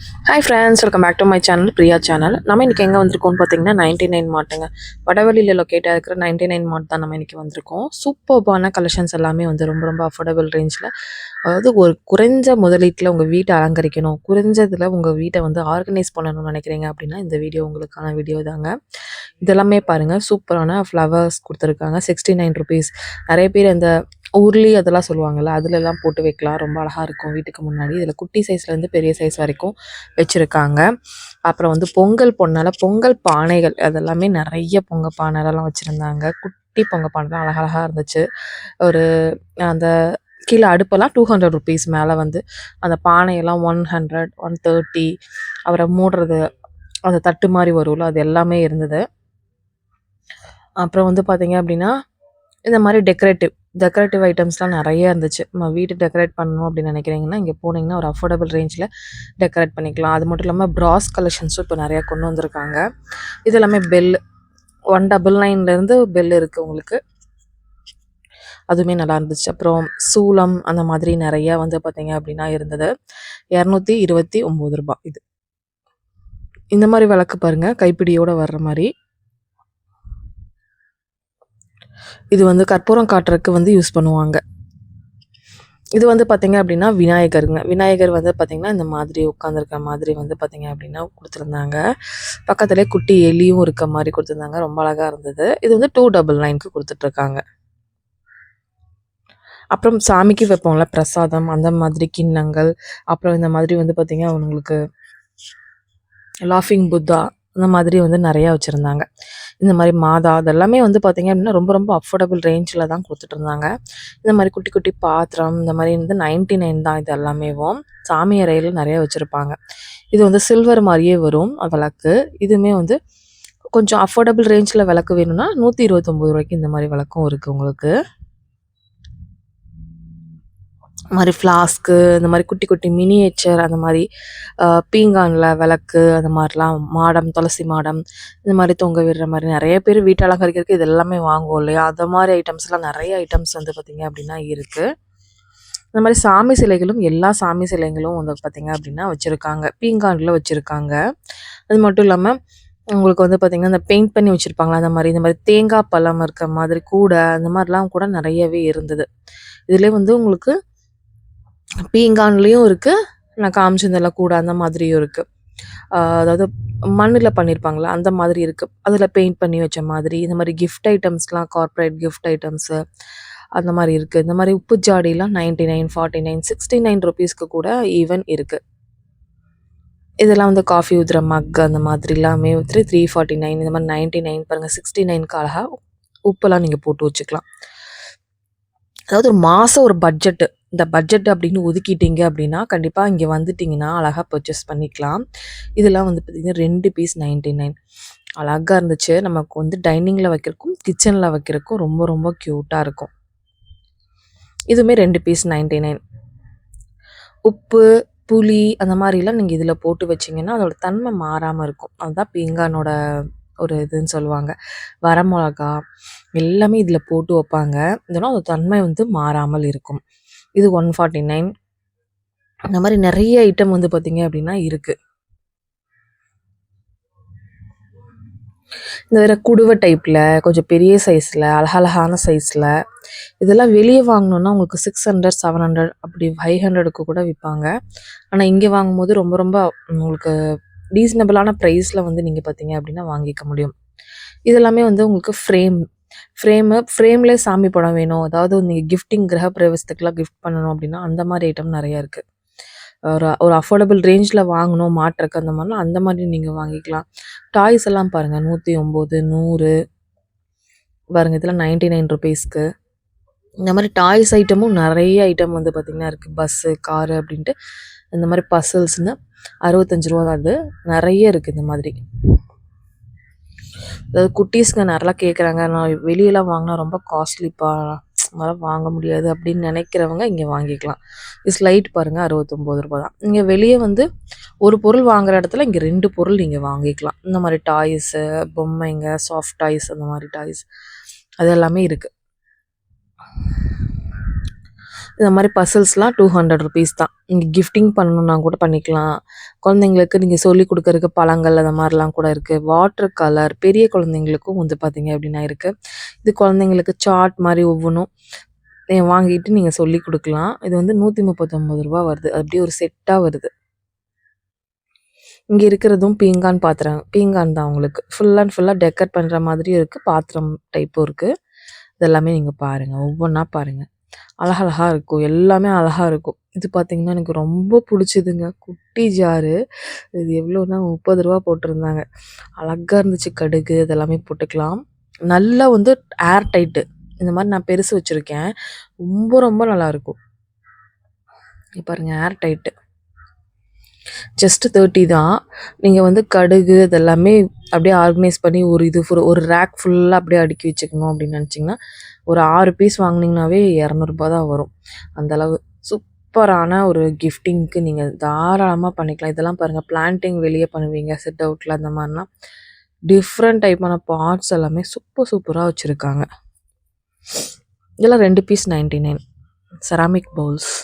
Hi friends, welcome back to my channel Priya channel. நம்ம இன்றைக்கி எங்கே வந்திருக்கோம்னு பார்த்தீங்கன்னா 99 மார்ட்டுங்க. வடவழியில் லொக்கேட்டாக இருக்கிற 99 மார்ட் தான் நம்ம இன்றைக்கி வந்திருக்கோம். சூப்பர்பான கலெக்ஷன்ஸ் எல்லாமே வந்து ரொம்ப ரொம்ப அஃபோர்டபுள் ரேஞ்சில், அதாவது ஒரு குறைஞ்ச முதலீட்டில் உங்கள் வீட்டை அலங்கரிக்கணும், குறைஞ்சதில் உங்கள் வீட்டை வந்து ஆர்கனைஸ் பண்ணணும்னு நினைக்கிறீங்க அப்படின்னா இந்த வீடியோ உங்களுக்கான வீடியோ தாங்க. இதெல்லாமே பாருங்கள், சூப்பரான ஃப்ளவர்ஸ் கொடுத்துருக்காங்க. 69 ருபீஸ். நிறைய பேர் இந்த ஊர்லி அதெல்லாம் சொல்லுவாங்கள்ல, அதுலலாம் போட்டு வைக்கலாம், ரொம்ப அழகாக இருக்கும் வீட்டுக்கு முன்னாடி. இதில் குட்டி சைஸ்லேருந்து பெரிய சைஸ் வரைக்கும் வச்சுருக்காங்க. அப்புறம் வந்து பொங்கல் பொண்ணால் பொங்கல் பானைகள் அதெல்லாமே நிறைய பொங்கல் பானைலாம் வச்சுருந்தாங்க. குட்டி பொங்கல் பானைலாம் அழகழகாக இருந்துச்சு. ஒரு அந்த கீழே அடுப்பெல்லாம் 200 ருபீஸ், மேலே வந்து அந்த பானையெல்லாம் 100, 130. அவரை மூடுறது அந்த தட்டு மாதிரி வரும்ல, அது எல்லாமே இருந்தது. அப்புறம் வந்து பார்த்தீங்க அப்படின்னா இந்த மாதிரி டெக்கரேட்டிவ் ஐட்டம்ஸ்லாம் நிறைய இருந்துச்சு. நம்ம வீட்டு டெக்கரேட் பண்ணணும் அப்படின்னு நினைக்கிறீங்கன்னா இங்கே போனீங்கன்னா ஒரு அஃபோர்டபுள் ரேஞ்சில் டெக்கரேட் பண்ணிக்கலாம். அது மட்டும் இல்லாமல் ப்ராஸ் கலெக்ஷன்ஸும் இப்போ நிறையா கொண்டு வந்திருக்காங்க. இது எல்லாமே பெல் 199லேருந்து பெல் இருக்குது உங்களுக்கு, அதுவுமே நல்லா இருந்துச்சு. அப்புறம் சூளம் அந்த மாதிரி நிறையா வந்து பார்த்தீங்க அப்படின்னா இருந்தது. 229 ரூபா. இது இந்த மாதிரி விளக்கு பாருங்கள், கைப்பிடியோடு வர்ற மாதிரி. இது வந்து கற்பூரம் காட்டுறதுக்கு வந்து யூஸ் பண்ணுவாங்க. இது வந்து பார்த்திங்க அப்படின்னா விநாயகருங்க. விநாயகர் வந்து பார்த்திங்கன்னா இந்த மாதிரி உட்காந்துருக்க மாதிரி வந்து பார்த்திங்க அப்படின்னா கொடுத்துருந்தாங்க. பக்கத்துலேயே குட்டி எலியும் இருக்க மாதிரி கொடுத்துருந்தாங்க. ரொம்ப அழகாக இருந்தது. இது வந்து 299க்கு கொடுத்துட்ருக்காங்க. அப்புறம் சாமிக்கு வைப்போம்ல பிரசாதம், அந்த மாதிரி கிண்ணங்கள், அப்புறம் இந்த மாதிரி வந்து பார்த்திங்க அவங்களுக்கு லாஃபிங் புத்தா அந்த மாதிரி வந்து நிறையா வச்சுருந்தாங்க. இந்த மாதிரி மாதா அதெல்லாமே வந்து பார்த்திங்க அப்படின்னா ரொம்ப ரொம்ப அஃபோர்டபுள் ரேஞ்சில் தான் கொடுத்துட்ருந்தாங்க. இந்த மாதிரி குட்டி குட்டி பாத்திரம் இந்த மாதிரி வந்து 99 தான். இது எல்லாமேவும் சாமி அறையில் நிறைய வச்சுருப்பாங்க. இது வந்து சில்வர் மாதிரியே வரும் விளக்கு. இதுவுமே வந்து கொஞ்சம் அஃபோர்டபுள் ரேஞ்சில் விளக்கு வேணும்னா 129 ரூபாய்க்கு இந்த மாதிரி விளக்கும் இருக்குது உங்களுக்கு. மாதிரி ஃப்ளாஸ்க்கு, இந்த மாதிரி குட்டி குட்டி மினியேச்சர், அந்த மாதிரி பீங்கானில் விளக்கு, அந்த மாதிரிலாம் மாடம், துளசி மாடம் இந்த மாதிரி தொங்க விடுற மாதிரி நிறைய பேர் வீட்டு அலங்கரிக்கிறதுக்கு இது எல்லாமே வாங்குவோம் இல்லையா, அந்த மாதிரி ஐட்டம்ஸ்லாம் நிறைய ஐட்டம்ஸ் வந்து பார்த்திங்க அப்படின்னா இருக்குது. இந்த மாதிரி சாமி சிலைகளும் எல்லா சாமி சிலைகளும் வந்து பார்த்திங்க அப்படின்னா வச்சுருக்காங்க, பீங்கானில் வச்சுருக்காங்க. அது மட்டும் இல்லாமல் உங்களுக்கு வந்து பார்த்திங்கன்னா இந்த பெயிண்ட் பண்ணி வச்சுருப்பாங்களா அந்த மாதிரி, இந்த மாதிரி தேங்காய் பழம் இருக்க மாதிரி கூட அந்த மாதிரிலாம் கூட நிறையவே இருந்தது. இதிலே வந்து உங்களுக்கு பீங்கான்லேயும் இருக்குது, நான் காமிச்சிருந்தெல்லாம் கூட அந்த மாதிரியும் இருக்குது. அதாவது மண்ணில் பண்ணியிருப்பாங்களா அந்த மாதிரி இருக்குது. அதில் பெயிண்ட் பண்ணி வச்ச மாதிரி இந்த மாதிரி கிஃப்ட் ஐட்டம்ஸ்லாம், கார்ப்பரேட் கிஃப்ட் ஐட்டம்ஸு அந்த மாதிரி இருக்குது. இந்த மாதிரி உப்பு ஜாடிலாம் 99, 49, 69 ருபீஸ்க்கு கூட ஈவன் இருக்குது. இதெல்லாம் வந்து காஃபி ஊற்றுற மக் அந்த மாதிரிலாமே 349, இந்த மாதிரி 99 பாருங்கள். 69க்கு அழகாக உப்பெல்லாம் நீங்கள் போட்டு வச்சுக்கலாம். அதாவது ஒரு மாதம் ஒரு பட்ஜெட்டு, இந்த பட்ஜெட் அப்படின்னு ஒதுக்கிட்டீங்க அப்படின்னா கண்டிப்பாக இங்கே வந்துட்டிங்கன்னா அழகாக பர்ச்சேஸ் பண்ணிக்கலாம். இதெல்லாம் வந்து பார்த்திங்கன்னா 2 பீஸ் 99 அழகாக இருந்துச்சு. நமக்கு வந்து டைனிங்கில் வைக்கிறக்கும் கிச்சனில் வைக்கிறக்கும் ரொம்ப ரொம்ப க்யூட்டாக இருக்கும். இதுவுமே 2 பீஸ் 99. உப்பு, புளி அந்த மாதிரிலாம் நீங்கள் இதில் போட்டு வச்சிங்கன்னா அதோட தன்மை மாறாமல் இருக்கும். அதுதான் பீங்கானோட ஒரு இதுன்னு சொல்லுவாங்க. வரமிளகா எல்லாமே இதில் போட்டு வைப்பாங்க. இதெல்லாம் அந்த தன்மை வந்து மாறாமல் இருக்கும். இது 149. இந்த மாதிரி நிறைய ஐட்டம் வந்து பார்த்திங்க அப்படின்னா இருக்குது. இந்த வேறு குடுவை டைப்பில் கொஞ்சம் பெரிய சைஸில் அழகழகான சைஸில் இதெல்லாம் வெளியே வாங்கினோன்னா உங்களுக்கு 600, 700 அப்படி 500க்கு கூட விற்பாங்க. ஆனால் இங்கே வாங்கும்போது ரொம்ப ரொம்ப உங்களுக்கு ரீசனபிளான ப்ரைஸில் வந்து நீங்கள் பார்த்தீங்க அப்படின்னா வாங்கிக்க முடியும். இதெல்லாமே வந்து உங்களுக்கு ஃப்ரேம்லேயே சாமி படம் வேணும், அதாவது நீங்கள் கிஃப்டிங் கிரக பிரவேசத்துக்கெலாம் கிஃப்ட் பண்ணணும் அப்படின்னா அந்த மாதிரி ஐட்டம் நிறையா இருக்குது. ஒரு அஃபோர்டபுள் ரேஞ்சில் வாங்கணும் மாட்டுறக்கு அந்த மாதிரிலாம் அந்த மாதிரி நீங்கள் வாங்கிக்கலாம். டாய்ஸ் எல்லாம் பாருங்கள் 109, 100 பாருங்கள். இதெல்லாம் 99 ருபீஸ்க்கு. இந்த மாதிரி டாய்ஸ் ஐட்டமும் நிறைய ஐட்டம் வந்து பார்த்திங்கன்னா இருக்குது. பஸ்ஸு, காரு அப்படின்ட்டு இந்த மாதிரி பசில்ஸ்னு 65 ரூபா தான். அது நிறைய இருக்குது இந்த மாதிரி. அதாவது குட்டீஸ்ங்க நிறையா கேட்குறாங்க, நான் வெளியெல்லாம் வாங்கினா ரொம்ப காஸ்ட்லிப்பா, அதெல்லாம் வாங்க முடியாது அப்படின்னு நினைக்கிறவங்க இங்கே வாங்கிக்கலாம். ஸ்லைட் பாருங்கள் 69 ரூபா தான். இங்கே வெளியே வந்து ஒரு பொருள் வாங்குகிற இடத்துல இங்கே 2 பொருள் நீங்கள் வாங்கிக்கலாம். இந்த மாதிரி டாய்ஸு, பொம்மைங்க, சாஃப்ட் டாய்ஸ், அந்த மாதிரி டாய்ஸ் அது எல்லாமே இருக்குது. இந்த மாதிரி பசில்ஸ்லாம் ₹200 தான். நீங்கள் கிஃப்டிங் பண்ணணுன்னா கூட பண்ணிக்கலாம். குழந்தைங்களுக்கு நீங்கள் சொல்லிக் கொடுக்கறதுக்கு பழங்கள் அந்த மாதிரிலாம் கூட இருக்குது. வாட்டர் கலர் பெரிய குழந்தைங்களுக்கும் வந்து பார்த்தீங்க அப்படின்னா இருக்குது. இது குழந்தைங்களுக்கு சார்ட் மாதிரி ஒவ்வொன்றும் வாங்கிட்டு நீங்கள் சொல்லிக் கொடுக்கலாம். இது வந்து ₹139 வருது. அது அப்படியே ஒரு செட்டாக வருது. இங்கே இருக்கிறதும் பீங்கான் பாத்திரம். பீங்கான் தான் உங்களுக்கு ஃபுல் அண்ட் ஃபுல்லாக டெக்கர் பண்ணுற மாதிரியும் இருக்குது. பாத்திரம் டைப்பும் இருக்குது. இதெல்லாமே நீங்கள் பாருங்கள், ஒவ்வொன்றா பாருங்கள். அழகழகாக இருக்கும், எல்லாமே அழகாக இருக்கும். இது பார்த்திங்கன்னா எனக்கு ரொம்ப பிடிச்சிதுங்க. குட்டி ஜாரு. இது எவ்வளோனா ₹30 போட்டிருந்தாங்க. அழகாக இருந்துச்சு. கடுகு இதெல்லாமே போட்டுக்கலாம். நல்லா வந்து ஏர் டைட்டு. இந்த மாதிரி நான் பெருசு வச்சுருக்கேன். ரொம்ப ரொம்ப நல்லாயிருக்கும். பாருங்கள், ஏர் டைட்டு. ஜஸ்ட்டு 30 தான். நீங்கள் வந்து கடுகு இதெல்லாமே அப்படியே ஆர்கனைஸ் பண்ணி ஒரு ரேக் ஃபுல்லாக அப்படியே அடுக்கி வச்சுக்கணும் அப்படின்னு நினச்சிங்கன்னா, ஒரு 6 பீஸ் வாங்கினீங்கனாவே ₹200 தான் வரும். அந்தளவு சூப்பரான ஒரு கிஃப்டிங்க்கு நீங்கள் தாராளமாக பண்ணிக்கலாம். இதெல்லாம் பாருங்கள், பிளான்டிங் வெளியே பண்ணுவீங்க சிட் அவுட்டில் அந்த மாதிரிலாம். டிஃப்ரெண்ட் டைப்பான பாட்ஸ் எல்லாமே சூப்பராக வச்சுருக்காங்க. இதெல்லாம் 2 பீஸ் 99. செராமிக் பவுல்ஸ்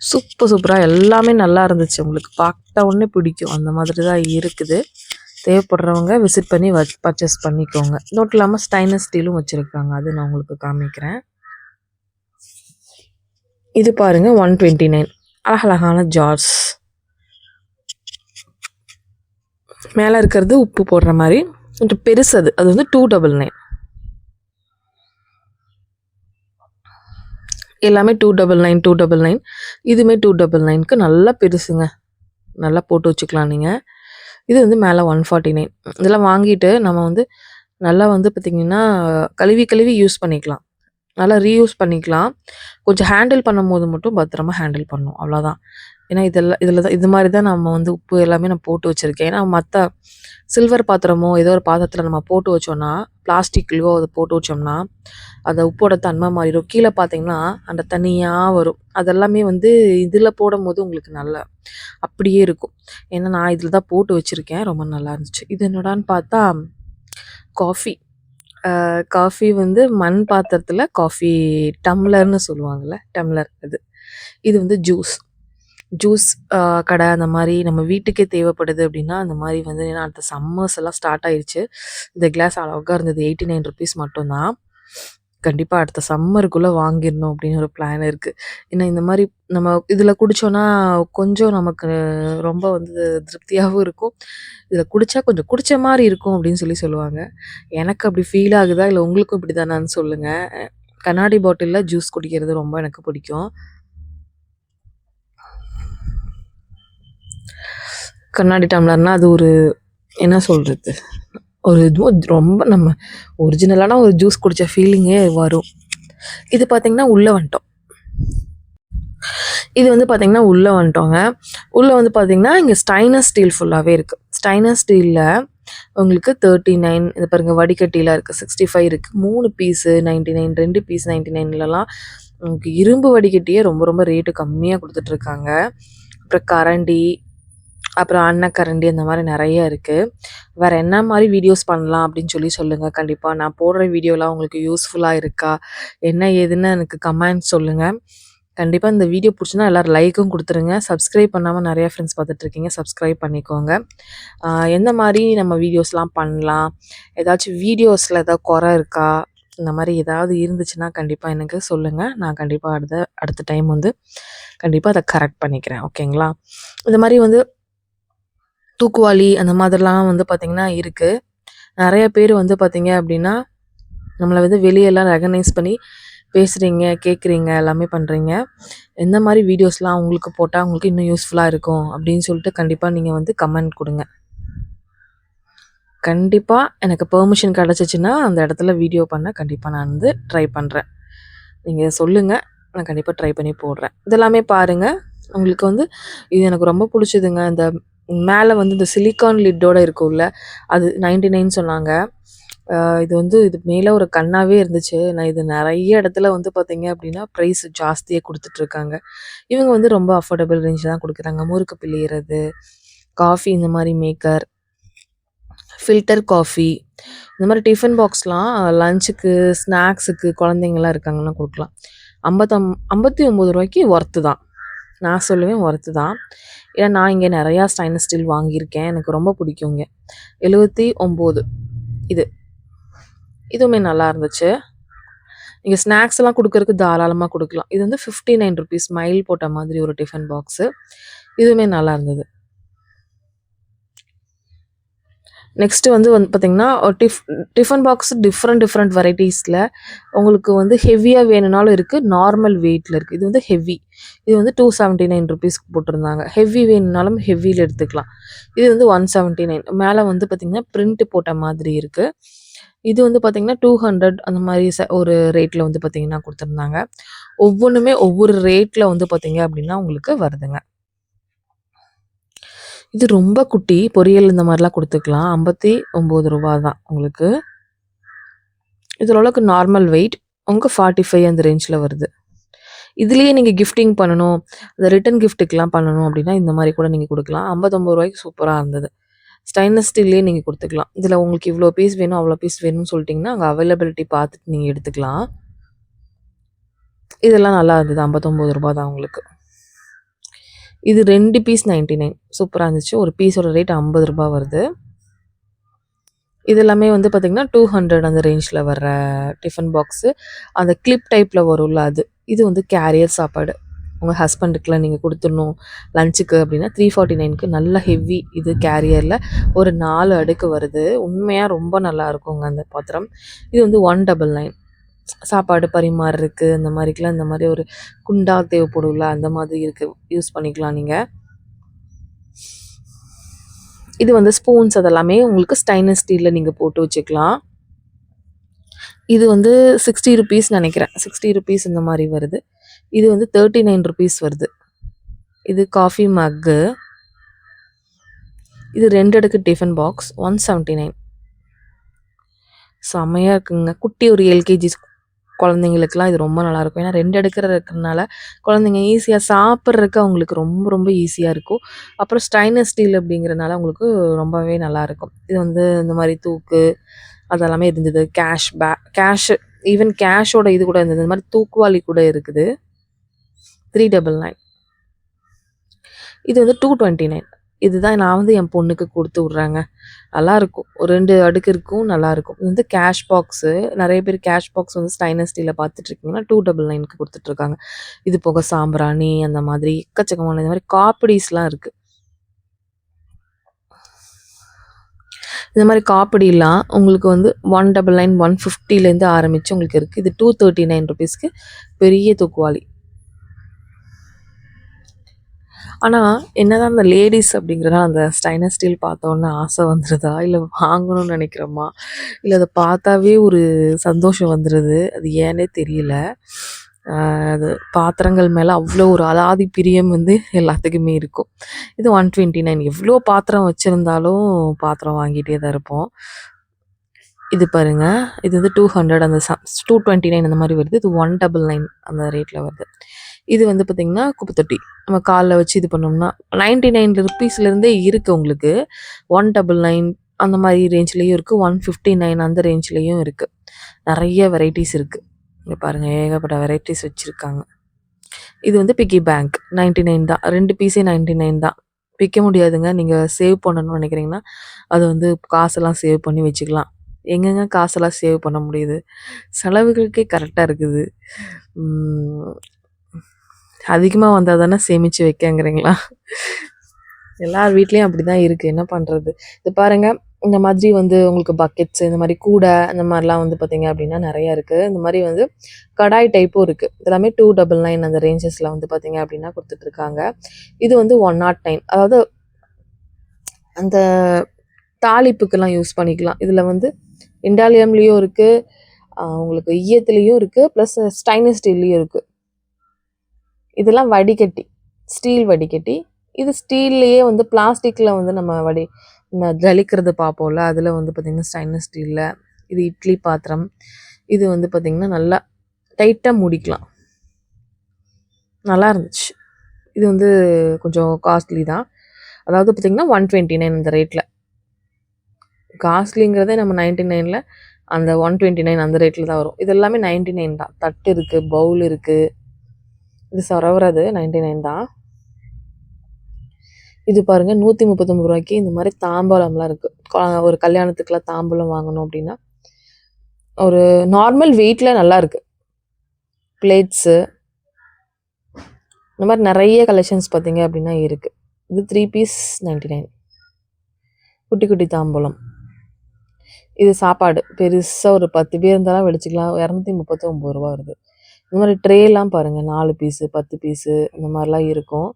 சூப்பராக எல்லாமே நல்லா இருந்துச்சு. உங்களுக்கு பார்த்த உடனே பிடிக்கும். அந்த மாதிரி தான் இருக்குது. தேவைப்படுறவங்க விசிட் பண்ணி பர்ச்சேஸ் பண்ணிக்கோங்க. நோட் இல்லாமல் ஸ்டைனஸ் ஸ்டீலும் வச்சுருக்காங்க. அது நான் உங்களுக்கு காமிக்கிறேன். இது பாருங்கள், 129. அழகழகான ஜார்ஸ். மேலே இருக்கிறது உப்பு போடுற மாதிரி கொஞ்சம் பெருசு. அது வந்து 299. எல்லாமே 299. இதுவுமே 299க்கு நல்லா பெருசுங்க. நல்லா போட்டு வச்சுக்கலாம் நீங்கள். இது வந்து மேலே 149. இதெல்லாம் வாங்கிட்டு நம்ம வந்து நல்லா வந்து பார்த்திங்கன்னா கழுவி யூஸ் பண்ணிக்கலாம். நல்லா ரீயூஸ் பண்ணிக்கலாம். கொஞ்சம் ஹேண்டில் பண்ணும்போது மட்டும் பத்திரமா ஹேண்டில் பண்ணணும், அவ்வளோதான். ஏன்னா இதில் தான் இது மாதிரி தான் நம்ம வந்து உப்பு எல்லாமே நான் போட்டு வச்சுருக்கேன். ஏன்னா மற்ற சில்வர் பாத்திரமோ ஏதோ ஒரு பாத்திரத்தில் நம்ம போட்டு வச்சோன்னா, பிளாஸ்டிக்லையோ அதை போட்டு வச்சோம்னா அந்த உப்போட தன்மை மாறிடும். கீழே பார்த்தீங்கன்னா அந்த தனியாக வரும். அதெல்லாமே வந்து இதில் போடும்போது உங்களுக்கு நல்லா அப்படியே இருக்கும். ஏன்னா நான் இதில் தான் போட்டு வச்சுருக்கேன். ரொம்ப நல்லா இருந்துச்சு. இது என்னடான்னு பார்த்தா காஃபி வந்து மண் பாத்திரத்தில் காஃபி டம்ளர்னு சொல்லுவாங்கள்ல, டம்ளர் அது. இது வந்து ஜூஸ் கடை அந்த மாதிரி நம்ம வீட்டுக்கே தேவைப்படுது அப்படின்னா அந்த மாதிரி வந்து, ஏன்னா அடுத்த சம்மர்ஸ் எல்லாம் ஸ்டார்ட் ஆயிடுச்சு. இந்த கிளாஸ் அழகாக இருந்தது. ₹89 மட்டும்தான். கண்டிப்பாக அடுத்த சம்மருக்குள்ளே வாங்கிடணும் அப்படின்னு ஒரு பிளான் இருக்குது. ஏன்னா இந்த மாதிரி நம்ம இதில் குடித்தோன்னா கொஞ்சம் நமக்கு ரொம்ப வந்து திருப்தியாகவும் இருக்கும். இதில் குடித்தா கொஞ்சம் குடித்த மாதிரி இருக்கும் அப்படின்னு சொல்லுவாங்க. எனக்கு அப்படி ஃபீல் ஆகுதா இல்லை உங்களுக்கும் இப்படி தானான்னு சொல்லுங்கள். கண்ணாடி பாட்டிலில் ஜூஸ் குடிக்கிறது ரொம்ப எனக்கு பிடிக்கும். கண்ணாடி டம்ளர்னால் அது ஒரு என்ன சொல்கிறது, ஒரு இதுவும் ரொம்ப நம்ம ஒரிஜினலான ஒரு ஜூஸ் குடித்த ஃபீலிங்கே வரும். இது பார்த்திங்கன்னா உள்ளே வந்துட்டோம். இது வந்து பார்த்திங்கன்னா உள்ளே வந்துட்டோங்க. உள்ளே வந்து பார்த்திங்கன்னா இங்கே ஸ்டைனஸ் ஸ்டீல் ஃபுல்லாகவே இருக்குது. ஸ்டைனஸ் ஸ்டீலில் உங்களுக்கு 39. இது பாருங்கள், வடிகட்டியில் இருக்குது 65 இருக்குது. 3 பீஸு 99, 2 பீஸ் 99லலாம் உங்களுக்கு இரும்பு வடிகட்டியே ரொம்ப ரொம்ப ரேட்டு கம்மியாக கொடுத்துட்ருக்காங்க. அப்புறம் கரண்டி, அப்புறம் அன்னக்கரண்டி அந்த மாதிரி நிறைய இருக்குது. வேறு என்ன மாதிரி வீடியோஸ் பண்ணலாம் அப்படின்னு சொல்லுங்கள். கண்டிப்பாக நான் போடுற வீடியோலாம் உங்களுக்கு யூஸ்ஃபுல்லாக இருக்கா, என்ன ஏதுன்னு எனக்கு கமெண்ட் சொல்லுங்கள். கண்டிப்பாக இந்த வீடியோ பிடிச்சினா எல்லோரும் லைக்கும் கொடுத்துருங்க. சப்ஸ்கிரைப் பண்ணாமல் நிறையா ஃப்ரெண்ட்ஸ் பார்த்துட்ருக்கீங்க, சப்ஸ்கிரைப் பண்ணிக்கோங்க. எந்த மாதிரி நம்ம வீடியோஸ்லாம் பண்ணலாம், ஏதாச்சும் வீடியோஸில் ஏதாவது குறை இருக்கா, இந்த மாதிரி ஏதாவது இருந்துச்சுன்னா கண்டிப்பாக எனக்கு சொல்லுங்கள். நான் கண்டிப்பாக அடுத்த டைம் வந்து கண்டிப்பாக அதை கரெக்ட் பண்ணிக்கிறேன். ஓகேங்களா? இந்த மாதிரி வந்து தூக்குவாளி அந்த மாதிரிலாம் வந்து பார்த்திங்கன்னா இருக்குது. நிறைய பேர் வந்து பார்த்திங்க அப்படின்னா நம்மளை வந்து வெளியெல்லாம் ரெகனைஸ் பண்ணி பேசுகிறீங்க, கேட்குறீங்க, எல்லாமே பண்ணுறீங்க. எந்த மாதிரி வீடியோஸ்லாம் உங்களுக்கு போட்டால் உங்களுக்கு இன்னும் யூஸ்ஃபுல்லாக இருக்கும் அப்படின்னு சொல்லிட்டு கண்டிப்பாக நீங்கள் வந்து கமெண்ட் கொடுங்க. கண்டிப்பாக எனக்கு பெர்மிஷன் கிடச்சிச்சின்னா அந்த இடத்துல வீடியோ பண்ண கண்டிப்பாக நான் வந்து ட்ரை பண்ணுறேன். நீங்கள் சொல்லுங்கள், நான் கண்டிப்பாக ட்ரை பண்ணி போடுறேன். இதெல்லாமே பாருங்கள். உங்களுக்கு வந்து இது எனக்கு ரொம்ப பிடிச்சதுங்க. இந்த மேலே வந்து இந்த சிலிக்கான் லிட்டோடு இருக்கும்ல, அது 99 சொன்னாங்க. இது வந்து இது மேலே ஒரு கண்ணாகவே இருந்துச்சு. நான் இது நிறைய இடத்துல வந்து பார்த்திங்க அப்படின்னா ப்ரைஸ் ஜாஸ்தியாக கொடுத்துட்ருக்காங்க. இவங்க வந்து ரொம்ப அஃபோர்டபுள் ரேஞ்ச் தான் கொடுக்குறாங்க. முறுக்கு பிழியிறது, காஃபி இந்த மாதிரி மேக்கர், ஃபில்டர் காஃபி இந்த மாதிரி டிஃபன் பாக்ஸ்லாம் லஞ்சுக்கு, ஸ்நாக்ஸுக்கு குழந்தைங்கலாம் இருக்காங்கன்னா குடுக்கலாம். 59 ரூபாய்க்கு ஒர்த்து தான். நான் சொல்லுவேன் ஒர்த்து தான். ஏன்னா நான் இங்கே நிறையா ஸ்டைன்லெஸ் ஸ்டீல் வாங்கியிருக்கேன். எனக்கு ரொம்ப பிடிக்குங்க. 79 இது. இதுவுமே நல்லா இருந்துச்சு. நீங்கள் ஸ்நாக்ஸ்லாம் கொடுக்கறதுக்கு தாராளமாக கொடுக்கலாம். இது வந்து 59 ருபீஸ் ஸ்மைல் போட்ட மாதிரி ஒரு டிஃபன் பாக்ஸு. இதுவுமே நல்லா இருந்தது. நெக்ஸ்ட்டு வந்து பார்த்தீங்கன்னா டிஃபன் பாக்ஸ் டிஃப்ரெண்ட் வெரைட்டிஸில் உங்களுக்கு வந்து ஹெவியாக வேணும்னாலும் இருக்குது, நார்மல் வெயிட்டில் இருக்குது. இது வந்து ஹெவி. இது வந்து 279 ருபீஸ்க்கு போட்டிருந்தாங்க. ஹெவி வேணும்னாலும் ஹெவியில் எடுத்துக்கலாம். இது வந்து 179. மேலே வந்து பார்த்திங்கன்னா பிரிண்ட் போட்ட மாதிரி இருக்குது. இது வந்து பார்த்திங்கன்னா 200 அந்த மாதிரி ஒரு ரேட்டில் வந்து பார்த்திங்கன்னா கொடுத்துருந்தாங்க. ஒவ்வொன்றுமே ஒவ்வொரு ரேட்டில் வந்து பார்த்திங்க அப்படின்னா உங்களுக்கு வருதுங்க. இது ரொம்ப குட்டி. பொரியல் இந்த மாதிரிலாம் கொடுத்துக்கலாம். 59 ரூபா தான் உங்களுக்கு. இது ஓரளவுக்கு நார்மல் வெயிட். உங்களுக்கு 45 அந்த ரேஞ்சில் வருது. இதுலேயே நீங்கள் கிஃப்டிங் பண்ணணும், அந்த ரிட்டன் கிஃப்ட்டுக்கெலாம் பண்ணணும் அப்படின்னா இந்த மாதிரி கூட நீங்கள் கொடுக்கலாம். 59 ரூபாய்க்கு சூப்பராக இருந்தது. ஸ்டைன்லெஸ் ஸ்டீல்லே நீங்கள் கொடுத்துக்கலாம். இதில் உங்களுக்கு இவ்வளோ பீஸ் வேணும், அவ்வளோ பீஸ் வேணும்னு சொல்லிட்டிங்கன்னா அங்கே அவைலபிலிட்டி பார்த்துட்டு நீங்கள் எடுத்துக்கலாம். இதெல்லாம் நல்லா இருந்தது. 59 ரூபா தான் உங்களுக்கு. இது 2 பீஸ் 99. சூப்பராக இருந்துச்சு. ஒரு பீஸோட ரேட் 50 ரூபா வருது. இது எல்லாமே வந்து பார்த்திங்கன்னா 200 அந்த ரேஞ்சில் வர்ற டிஃபன் பாக்ஸு. அந்த கிளிப் டைப்பில் வரும்ல அது. இது வந்து கேரியர் சாப்பாடு. உங்கள் ஹஸ்பண்டுக்கெலாம் நீங்கள் கொடுத்துடணும் லஞ்சுக்கு அப்படின்னா 349க்கு நல்ல ஹெவி இது கேரியரில் ஒரு 4 அடுக்கு வருது. உண்மையாக ரொம்ப நல்லா இருக்குங்க அந்த பாத்திரம். இது வந்து 199. சாப்பாடு பரிமாறுறதுக்கு அந்த மாதிரிக்கெலாம் இந்த மாதிரி ஒரு குண்டா தேவைப்படும்ல அந்த மாதிரி இருக்குது, யூஸ் பண்ணிக்கலாம் நீங்கள். இது வந்து ஸ்பூன்ஸ் அதெல்லாமே உங்களுக்கு ஸ்டைன்லெஸ் ஸ்டீலில் நீங்கள் போட்டு வச்சுக்கலாம். இது வந்து 60 ருபீஸ் நினைக்கிறேன். 60 ருபீஸ் இந்த மாதிரி வருது. இது வந்து 39 ருபீஸ் வருது. இது காஃபி மக்கு. இது 2 அடுக்கு டிஃபன் பாக்ஸ் 179. செம்மையாக இருக்குங்க. குட்டி ஒரு எல்கேஜி குழந்தைங்களுக்குலாம் இது ரொம்ப நல்லாயிருக்கும். ஏன்னா 2 அடுக்கு இருக்கிறதுனால குழந்தைங்க ஈஸியாக சாப்பிட்றதுக்கு அவங்களுக்கு ரொம்ப ரொம்ப ஈஸியாக இருக்கும். அப்புறம் ஸ்டைன்லெஸ் ஸ்டீல் அப்படிங்கிறனால அவங்களுக்கு ரொம்பவே நல்லாயிருக்கும். இது வந்து இந்த மாதிரி தூக்கு அதெல்லாமே இருந்தது. கேஷு ஈவன் கேஷோட இது கூட இருந்தது. இந்த மாதிரி தூக்குவாளி கூட இருக்குது. 399. இது வந்து 229. இதுதான் நான் வந்து என் பொண்ணுக்கு கொடுத்து விட்றேங்க. நல்லாயிருக்கும். ஒரு 2 அடுக்கு இருக்கும், நல்லாயிருக்கும். இது வந்து கேஷ் பாக்ஸு. நிறைய பேர் கேஷ் பாக்ஸ் வந்து ஸ்டைன்லெஸ் ஸ்டீலில் பார்த்துட்ருக்கீங்கன்னா 299க்கு கொடுத்துட்ருக்காங்க. இது போக சாம்பிராணி அந்த மாதிரி எக்கச்சக்கமான இந்த மாதிரி காப்பிடிஸ்லாம் இருக்குது. இந்த மாதிரி காப்பிடிலாம் உங்களுக்கு வந்து 199 150லேருந்து ஆரம்பித்து உங்களுக்கு இருக்குது. இது 239 ருபீஸ்க்கு பெரிய தூக்குவாளி. ஆனால் என்னதான் அந்த லேடிஸ் அப்படிங்கிறதா அந்த ஸ்டைன்லெஸ் ஸ்டீல் பார்த்தோன்னே ஆசை வந்துடுதா, இல்லை வாங்கணும்னு நினைக்கிறோமா, இல்லை அதை பார்த்தாவே ஒரு சந்தோஷம் வந்துடுது. அது ஏன்னே தெரியல. அது பாத்திரங்கள் மேலே அவ்வளோ ஒரு அலாதி பிரியம் வந்து எல்லாத்துக்குமே இருக்கும். இது 129. எவ்வளோ பாத்திரம் வச்சுருந்தாலும் பாத்திரம் வாங்கிட்டே தான் இருப்போம். இது பாருங்கள், இது வந்து 200 அந்த 229 அந்த மாதிரி வருது. இது 199 அந்த ரேட்டில் வருது. இது வந்து பார்த்திங்கன்னா குப்பைத்தொட்டி. நம்ம காலில் வச்சு இது பண்ணோம்னா 99 ருபீஸ்லேருந்தே இருக்குது உங்களுக்கு. 199 அந்த மாதிரி ரேஞ்ச்லேயும் இருக்குது. 159 அந்த ரேஞ்ச்லேயும் இருக்குது. நிறைய வெரைட்டிஸ் இருக்குது. இங்கே பாருங்கள், ஏகப்பட்ட வெரைட்டிஸ் வச்சுருக்காங்க. இது வந்து பிக்கி பேங்க் 99 தான். 2 பீஸே 99 தான். விற்க முடியாதுங்க. நீங்கள் சேவ் பண்ணணும்னு நினைக்கிறீங்கன்னா அது வந்து காசெல்லாம் சேவ் பண்ணி வச்சுக்கலாம். எங்கெங்க காசெல்லாம் சேவ் பண்ண முடியுது? செலவுகளுக்கே கரெக்டாக இருக்குது. அதிகமாக வந்தால் தானே சேமித்து வைக்கங்கிறீங்களா? எல்லார் வீட்லேயும் அப்படி தான் இருக்குது. என்ன பண்ணுறது? இது பாருங்கள், இந்த மாதிரி வந்து உங்களுக்கு பக்கெட்ஸு இந்த மாதிரி கூடை அந்த மாதிரிலாம் வந்து பார்த்திங்க அப்படின்னா நிறையா இருக்குது. இந்த மாதிரி வந்து கடாய் டைப்பும் இருக்குது. இதெல்லாமே 299 அந்த ரேஞ்சஸில் வந்து பார்த்திங்க அப்படின்னா கொடுத்துட்ருக்காங்க. இது வந்து 109. அதாவது அந்த தாளிப்புக்கெல்லாம் யூஸ் பண்ணிக்கலாம். இதில் வந்து இண்டாலியம்லேயும் இருக்குது, உங்களுக்கு ஈயத்துலேயும் இருக்குது, ப்ளஸ் ஸ்டைன்லெஸ் ஸ்டீல்லையும் இருக்குது. இதெல்லாம் வடிகட்டி, ஸ்டீல் வடிகட்டி. இது ஸ்டீல்லையே வந்து பிளாஸ்டிக்கில் வந்து நம்ம ஜலிக்கிறது பார்ப்போம்ல, அதில் வந்து பார்த்திங்கன்னா ஸ்டைன்லெஸ் ஸ்டீலில். இது இட்லி பாத்திரம். இது வந்து பார்த்திங்கன்னா நல்லா டைட்டாக மூடிக்கலாம். நல்லா இருந்துச்சு. இது வந்து கொஞ்சம் காஸ்ட்லி தான். அதாவது பார்த்திங்கன்னா 129 இந்த ரேட்டில். காஸ்ட்லிங்கிறதே நம்ம 99ல் அந்த 129 அந்த ரேட்டில் தான் வரும். இது எல்லாமே 99 தான். தட்டு இருக்குது, பவுல் இருக்குது. இது சரவரது 99 தான். இது பாருங்கள் 139 ரூபாய்க்கு இந்த மாதிரி தாம்பாளம்லாம் இருக்குது. ஒரு கல்யாணத்துக்குலாம் தாம்பூலம் வாங்கணும் அப்படின்னா ஒரு நார்மல் வெயிட்டில் நல்லா இருக்குது. பிளேட்ஸு இந்த மாதிரி நிறைய கலெக்ஷன்ஸ் பார்த்தீங்க அப்படின்னா இருக்குது. இது 3 பீஸ் 99. குட்டி குட்டி தாம்பூலம். இது சாப்பாடு பெருசாக ஒரு 10 பேர் இருந்தாலும் வெடிச்சிக்கலாம். 239 ரூபா வருது. இந்த மாதிரி ட்ரேலாம் பாருங்கள், 4 பீஸு 10 பீஸு இந்த மாதிரிலாம் இருக்கும்.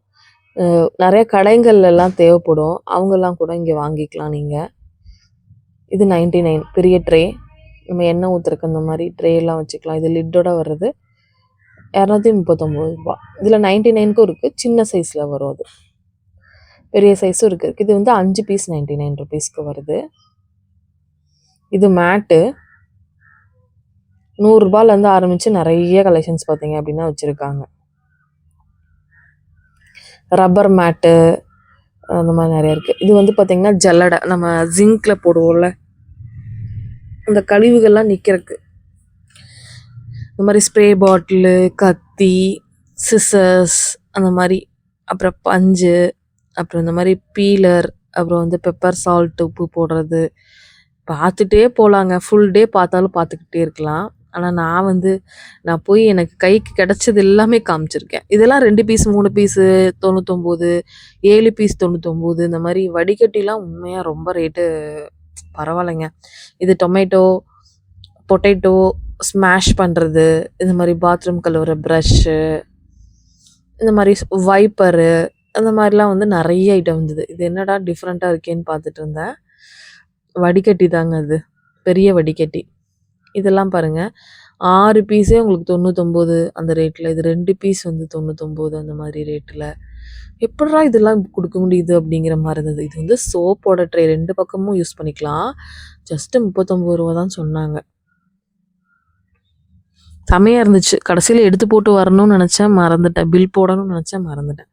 நிறைய கடைகள்லாம் தேவைப்படும், அவங்கெல்லாம் கூட இங்கே வாங்கிக்கலாம் நீங்கள். இது 99 பெரிய ட்ரே. நம்ம எண்ணெய் ஊற்றுறக்கு இந்த மாதிரி ட்ரேலாம் வச்சுக்கலாம். இது லிட்டோட வர்றது 239 ரூபா. இதில் 99க்கும் இருக்குது, சின்ன சைஸில் வரும். அது பெரிய சைஸும் இருக்குது. இது வந்து 5 பீஸ் 99 ருபீஸ்க்கு வருது. இது மேட்டு 100 ரூபாயிலேருந்து ஆரம்பித்து நிறைய கலெக்ஷன்ஸ் பார்த்தீங்க அப்படின்னா வச்சுருக்காங்க. ரப்பர் மேட்டு அந்த மாதிரி நிறைய இருக்குது. இது வந்து பார்த்திங்கன்னா ஜல்லடை, நம்ம ஜிங்கில் போடுவோம்ல, இந்த கழிவுகள்லாம் நிற்கிறதுக்கு. இந்த மாதிரி ஸ்ப்ரே பாட்டிலு, கத்தி, சிசர்ஸ் அந்த மாதிரி, அப்புறம் பஞ்சு, அப்புறம் இந்த மாதிரி பீலர், அப்புறம் வந்து பெப்பர் சால்ட் உப்பு போடுறது, பார்த்துட்டே போகலாங்க. ஃபுல் டே பார்த்தாலும் பார்த்துக்கிட்டே இருக்கலாம். ஆனால் நான் போய் எனக்கு கைக்கு கிடச்சது எல்லாமே காமிச்சிருக்கேன். இதெல்லாம் 2 பீஸ் 3 பீஸு 99, 7 பீஸ் 99. இந்த மாதிரி வடிகட்டிலாம் உண்மையாக ரொம்ப ரேட்டு பரவாயில்லைங்க. இது டொமேட்டோ, பொட்டேட்டோ ஸ்மாஷ் பண்ணுறது, இந்த மாதிரி பாத்ரூம் கழுவுற ப்ரஷ்ஷு, இந்த மாதிரி வைப்பரு, அந்த மாதிரிலாம் வந்து நிறைய ஐட்டம் இருந்தது. இது என்னடா டிஃப்ரெண்ட்டாக இருக்கேன்னு பார்த்துட்டு இருந்தேன். வடிகட்டி தாங்க அது, பெரிய வடிகட்டி. இதெல்லாம் பாருங்கள், 6 பீஸே உங்களுக்கு 99 அந்த ரேட்டில். இது 2 பீஸ் வந்து 99 அந்த மாதிரி ரேட்டில். எப்படா இதெல்லாம் கொடுக்க முடியுது அப்படிங்கிற மாதிரி இருந்தது. இது வந்து சோப்போட ட்ரே, 2 பக்கமும் யூஸ் பண்ணிக்கலாம். ஜஸ்ட்டு 39 ரூபா தான் சொன்னாங்க. செமையாக இருந்துச்சு. கடைசியில் எடுத்து போட்டு வரணும்னு நினச்சேன், மறந்துட்டேன். பில் போடணும்னு நினச்சேன், மறந்துட்டேன்.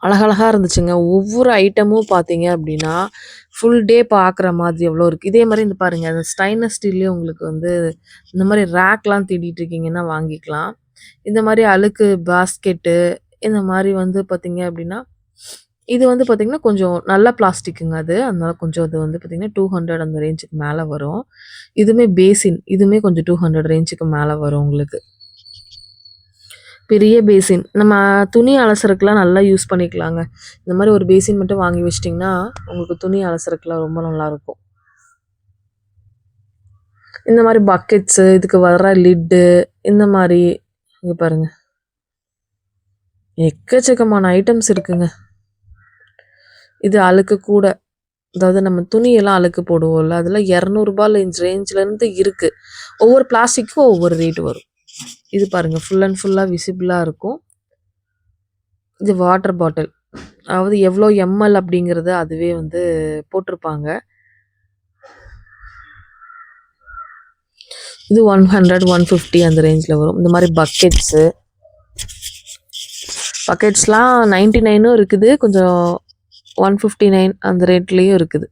அழகழகாக இருந்துச்சுங்க. ஒவ்வொரு ஐட்டமும் பார்த்தீங்க அப்படின்னா ஃபுல் டே பார்க்குற மாதிரி எவ்வளோ இருக்குது. இதே மாதிரி இந்த பாருங்கள், அந்த ஸ்டைனஸ் ஸ்டீல்லே உங்களுக்கு வந்து இந்த மாதிரி ரேக்லாம் தேடிட்டு இருக்கீங்கன்னா வாங்கிக்கலாம். இந்த மாதிரி அழுக்கு பாஸ்கெட்டு, இந்த மாதிரி வந்து பார்த்தீங்க அப்படின்னா இது வந்து பார்த்திங்கன்னா கொஞ்சம் நல்ல பிளாஸ்டிக்குங்க அது. அதனால கொஞ்சம் அது வந்து பார்த்திங்கன்னா 200 அந்த ரேஞ்சுக்கு மேலே வரும். இதுவுமே பேசின், இதுவுமே கொஞ்சம் 200 ரேஞ்சுக்கு மேலே வரும் உங்களுக்கு. பெரிய பேசின், நம்ம துணி அலசறதுக்குலாம் நல்லா யூஸ் பண்ணிக்கலாங்க. இந்த மாதிரி ஒரு பேசின் மட்டும் வாங்கி வச்சிட்டிங்கன்னா உங்களுக்கு துணி அலசறதுக்குலாம் ரொம்ப நல்லாயிருக்கும். இந்த மாதிரி பக்கெட்ஸு, இதுக்கு வர்ற லிட்டு, இந்த மாதிரி இங்கே பாருங்கள், எக்கச்சக்கமான ஐட்டம்ஸ் இருக்குங்க. இது அழுக்கு கூட, அதாவது நம்ம துணியெல்லாம் அழுக்கு போடுவோம்ல, அதில் 200 ரூபாய் ரேஞ்சிலேருந்து இருக்குது. ஒவ்வொரு பிளாஸ்டிக்கும் ஒவ்வொரு ரேட்டு வரும். இது பாருங்கள், ஃபுல் அண்ட் ஃபுல்லாக விசிபிளாக இருக்கும். இது வாட்டர் பாட்டில், அதாவது எவ்வளோ எம்எல் அப்படிங்கிறது அதுவே வந்து போட்டிருப்பாங்க. இது 100, 150 அந்த ரேஞ்சில் வரும். இந்த மாதிரி பக்கெட்ஸ்லாம் 99ம் இருக்குது, கொஞ்சம் 159 அந்த ரேட்லேயும் இருக்குது,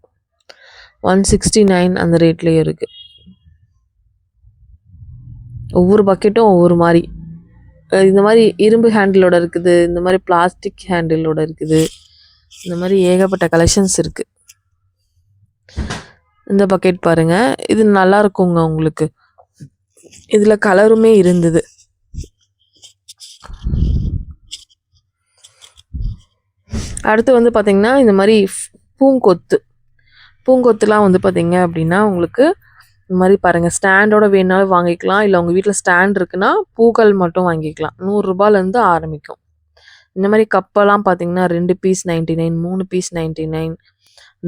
169 அந்த ரேட்லேயும் இருக்குது. ஒவ்வொரு பக்கெட்டும் ஒவ்வொரு மாதிரி. இந்த மாதிரி இரும்பு ஹேண்டிலோட இருக்குது, இந்த மாதிரி பிளாஸ்டிக் ஹேண்டிலோட இருக்குது, இந்த மாதிரி ஏகப்பட்ட கலெக்ஷன்ஸ் இருக்குது. இந்த பக்கெட் பாருங்கள், இது நல்லா இருக்குங்க உங்களுக்கு. இதில் கலருமே இருந்தது. அடுத்து வந்து பார்த்திங்கன்னா இந்த மாதிரி பூங்கொத்துலாம் வந்து பார்த்திங்க அப்படின்னா உங்களுக்கு இந்த மாதிரி பாருங்கள், ஸ்டாண்டோட வேணாலும் வாங்கிக்கலாம். இல்லை உங்கள் வீட்டில் ஸ்டாண்ட் இருக்குன்னா பூக்கள் மட்டும் வாங்கிக்கலாம். 100 ரூபாயிலேருந்து ஆரம்பிக்கும். இந்த மாதிரி கப்பெல்லாம் பார்த்திங்கன்னா 2 பீஸ் 99, 3 பீஸ் 99,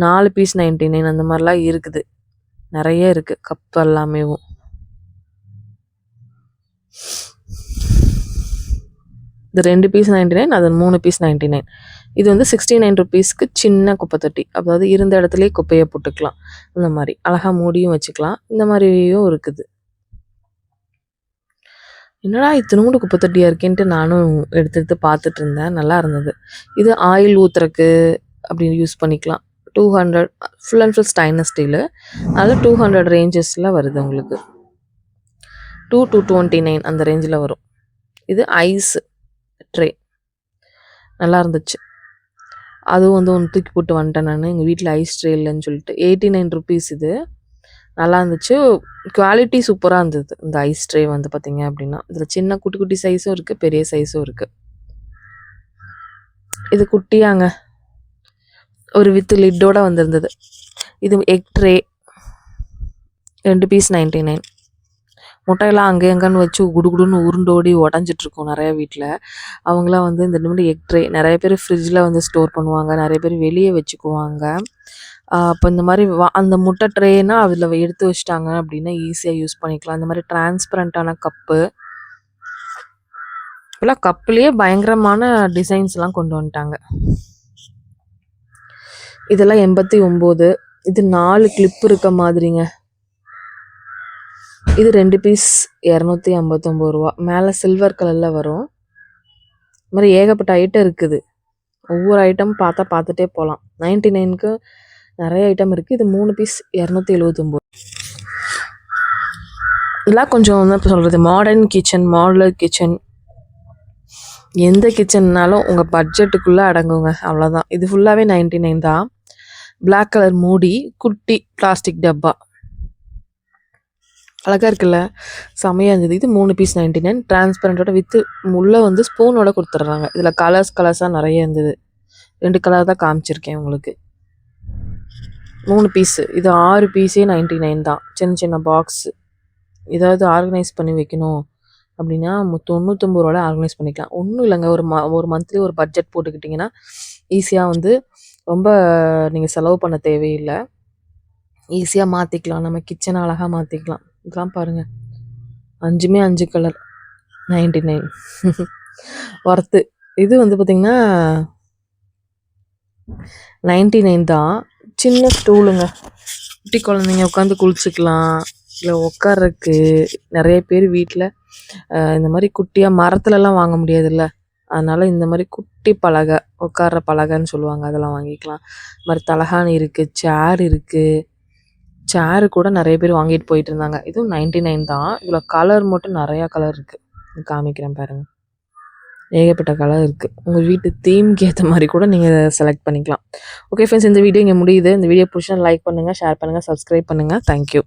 4 பீஸ் 99 அந்த மாதிரிலாம் இருக்குது. நிறைய இருக்குது கப் எல்லாமேவும். இது 2 பீஸ் 99, அது 3 பீஸ் 99. இது வந்து 69 ருபீஸ்க்கு சின்ன குப்பை தொட்டி, அதாவது இருந்த இடத்துலையே குப்பையை போட்டுக்கலாம். இந்த மாதிரி அழகாக மூடியும் வச்சுக்கலாம். இந்த மாதிரியும் இருக்குது. என்னடா இத்தினூண்டு குப்பை தொட்டியாக இருக்கேன்ட்டு நானும் எடுத்து பார்த்துட்டு இருந்தேன். நல்லா இருந்தது. இது ஆயில் ஊற்றுறக்கு அப்படி யூஸ் பண்ணிக்கலாம். 200 ஃபுல் அண்ட் ஃபுல் ஸ்டைனஸ் ஸ்டீலு. அதில் 200 ரேஞ்சஸில் வருது உங்களுக்கு. 229 அந்த ரேஞ்சில் வரும். இது ஐஸ் ட்ரே நல்லா இருந்துச்சு. அதுவும் வந்து ஒன்று தூக்கி போட்டு வந்துட்டேன் நான். எங்கள் வீட்டில் ஐஸ் ட்ரே இல்லைன்னு சொல்லிட்டு. 89 ருபீஸ் இது. நல்லா இருந்துச்சு. குவாலிட்டி சூப்பராக இருந்தது. இந்த ஐஸ் ட்ரே வந்து பார்த்தீங்க அப்படின்னா, இதில் சின்ன குட்டி குட்டி சைஸும் இருக்குது, பெரிய சைஸும் இருக்குது. இது குட்டியாங்க, ஒரு வித் லிட்டோட வந்திருந்தது. இது எக் ட்ரே 2 பீஸ் 99. முட்டையெல்லாம் அங்கே எங்கன்னு வச்சு குடுகுடுன்னு உருண்டோடி உடஞ்சிட்ருக்கும் நிறைய வீட்டில். அவங்களாம் வந்து இந்த மாதிரி எக் ட்ரே நிறைய பேர் ஃப்ரிட்ஜில் வந்து ஸ்டோர் பண்ணுவாங்க, நிறைய பேர் வெளியே வச்சுக்குவாங்க. அப்போ இந்த மாதிரி அந்த முட்டை ட்ரேனா அதில் எடுத்து வச்சிட்டாங்க அப்படின்னா ஈஸியாக யூஸ் பண்ணிக்கலாம். இந்த மாதிரி டிரான்ஸ்பரண்ட்டான கப்பு, இப்போலாம் கப்புலேயே பயங்கரமான டிசைன்ஸ்லாம் கொண்டு வந்துட்டாங்க. இதெல்லாம் 89. இது 4 கிளிப் இருக்க மாதிரிங்க. இது 2 பீஸ் 259 ரூபா. மேலே சில்வர் கலரில் வரும். இது மாதிரி ஏகப்பட்ட ஐட்டம் இருக்குது. ஒவ்வொரு ஐட்டம் பார்த்துட்டே போகலாம். 99க்கு நிறைய ஐட்டம் இருக்குது. இது 3 பீஸ் 279. இதெல்லாம் கொஞ்சம் என்ன இப்போ சொல்கிறது, மாடர்ன் கிச்சன், மாடுலர் கிச்சன், எந்த கிச்சன்னாலும் உங்கள் பட்ஜெட்டுக்குள்ளே அடங்குங்க, அவ்வளோதான். இது ஃபுல்லாகவே 99 தான். பிளாக் கலர் மூடி, குட்டி பிளாஸ்டிக் டப்பா, அழகாக இருக்குல்ல, செமையாக இருந்தது. இது 3 பீஸ் 99. டிரான்ஸ்பரண்ட்டோட வித்து உள்ளே வந்து ஸ்பூனோட கொடுத்துட்றாங்க. இதில் கலர்ஸாக நிறைய இருந்தது. 2 கலர் தான் காமிச்சிருக்கேன் உங்களுக்கு. 3 பீஸு. இது 6 பீஸே 99 தான். சின்ன சின்ன பாக்ஸு, ஏதாவது ஆர்கனைஸ் பண்ணி வைக்கணும் அப்படின்னா 99 ரூபாவில் ஆர்கனைஸ் பண்ணிக்கலாம். ஒன்றும் இல்லைங்க, ஒரு மந்த்லி ஒரு பட்ஜெட் போட்டுக்கிட்டிங்கன்னா ஈஸியாக வந்து ரொம்ப நீங்கள் செலவு பண்ண தேவையில்லை. ஈஸியாக மாற்றிக்கலாம், நம்ம கிச்சனை அழகாக மாற்றிக்கலாம். இதெல்லாம் பாருங்கள், 5மே 5 கலர் 99. ஒர்த்து. இது வந்து பார்த்திங்கன்னா 99 தான். சின்ன ஸ்டூலுங்க, குட்டி குழந்தைங்க உட்காந்து குளிச்சுக்கலாம், இல்லை உட்கார்றதுக்கு. நிறைய பேர் வீட்டில் இந்த மாதிரி குட்டியாக மரத்துலலாம் வாங்க முடியாதுல்ல, அதனால் இந்த மாதிரி குட்டி பலகை, உட்கார்ற பலகைன்னு சொல்லுவாங்க, அதெல்லாம் வாங்கிக்கலாம். இது மாதிரி தலகாணி இருக்குது, சேர் இருக்குது. சேரு கூட நிறைய பேர் வாங்கிட்டு போயிட்டு இருந்தாங்க. இதுவும் 99 தான். இதில் கலர் மட்டும் நிறையா கலர் இருக்குது, காமிக்கிறேன் பாருங்கள். ஏகப்பட்ட கலர் இருக்குது. உங்கள் வீட்டு தீம்க்கு ஏற்ற மாதிரி கூட நீங்கள் செலக்ட் பண்ணிக்கலாம். ஓகே ஃப்ரெண்ட்ஸ், இந்த வீடியோ இங்கே முடியுது. இந்த வீடியோ பிடிச்சா லைக் பண்ணுங்கள், ஷேர் பண்ணுங்கள், சப்ஸ்கிரைப் பண்ணுங்கள். தேங்க்யூ.